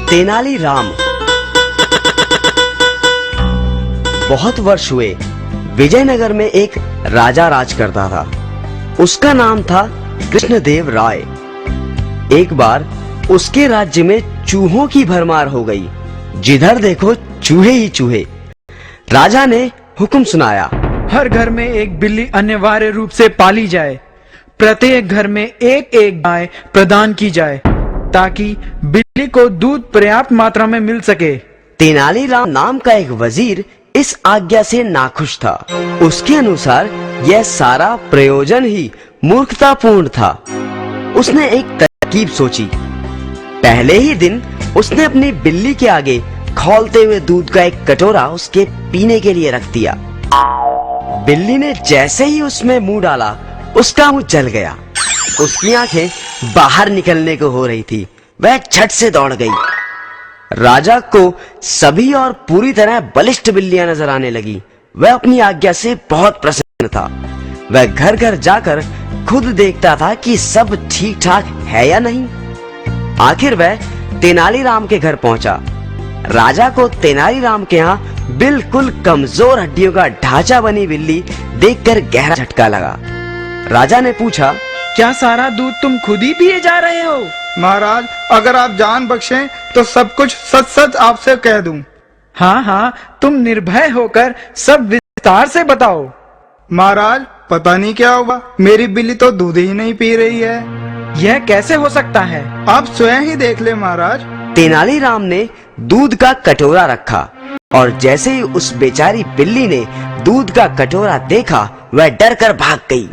तेनालीराम। बहुत वर्ष हुए, विजयनगर में एक राजा राज करता था। उसका नाम था कृष्णदेव राय। एक बार उसके राज्य में चूहों की भरमार हो गई। जिधर देखो चूहे ही चूहे। राजा ने हुक्म सुनाया, हर घर में एक बिल्ली अनिवार्य रूप से पाली जाए। प्रत्येक घर में एक एक गाय प्रदान की जाए ताकि बिल्ली को दूध पर्याप्त मात्रा में मिल सके। तेनालीराम नाम का एक वजीर इस आज्ञा से नाखुश था। उसके अनुसार यह सारा प्रयोजन ही मूर्खतापूर्ण था। उसने एक तरकीब सोची। पहले ही दिन उसने अपनी बिल्ली के आगे खौलते हुए दूध का एक कटोरा उसके पीने के लिए रख दिया। बिल्ली ने जैसे ही उसमें मुंह डाला, उसका मुंह जल गया। उसकी आंखें बाहर निकलने को हो रही थी। वह झट से दौड़ गई। राजा को सभी और पूरी तरह बलिष्ठ बिल्लियां नजर आने लगी। वह अपनी आज्ञा से बहुत प्रसन्न था। वह घर घर जाकर खुद देखता था कि सब ठीक ठाक है या नहीं। आखिर वह तेनालीराम के घर पहुंचा। राजा को तेनालीराम के यहाँ बिल्कुल कमजोर हड्डियों का ढांचा बनी बिल्ली देखकर गहरा झटका लगा। राजा ने पूछा, क्या सारा दूध तुम खुद ही पिए जा रहे हो? महाराज, अगर आप जान बख्शें तो सब कुछ सच सच आपसे कह दूं। हाँ हाँ, तुम निर्भय होकर सब विस्तार से बताओ। महाराज, पता नहीं क्या हुआ, मेरी बिल्ली तो दूध ही नहीं पी रही है। यह कैसे हो सकता है? आप स्वयं ही देख ले महाराज। तेनालीराम ने दूध का कटोरा रखा और जैसे ही उस बेचारी बिल्ली ने दूध का कटोरा देखा, वह डर कर भाग गई।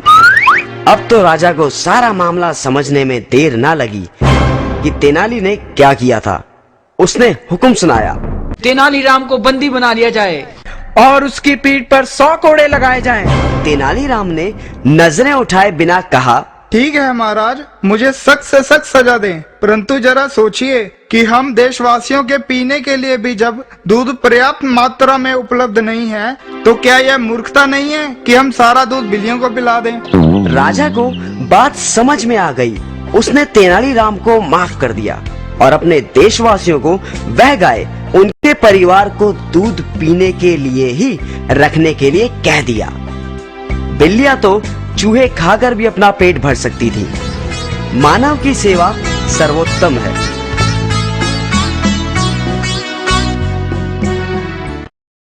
अब तो राजा को सारा मामला समझने में देर ना लगी कि तेनाली ने क्या किया था। उसने हुक्म सुनाया, तेनालीराम को बंदी बना लिया जाए और उसकी पीठ पर 100 कोड़े लगाए जाएं। तेनालीराम ने नजरें उठाए बिना कहा, ठीक है महाराज, मुझे सख्त से सख्त सजा दें, परंतु जरा सोचिए कि हम देशवासियों के पीने के लिए भी जब दूध पर्याप्त मात्रा में उपलब्ध नहीं है, तो क्या यह मूर्खता नहीं है कि हम सारा दूध बिल्लियों को पिला दें? राजा को बात समझ में आ गई। उसने तेनालीराम को माफ कर दिया और अपने देशवासियों को वह गाय उनके परिवार को दूध पीने के लिए ही रखने के लिए कह दिया। बिल्लियां तो चूहे खाकर भी अपना पेट भर सकती थी। मानव की सेवा सर्वोत्तम है।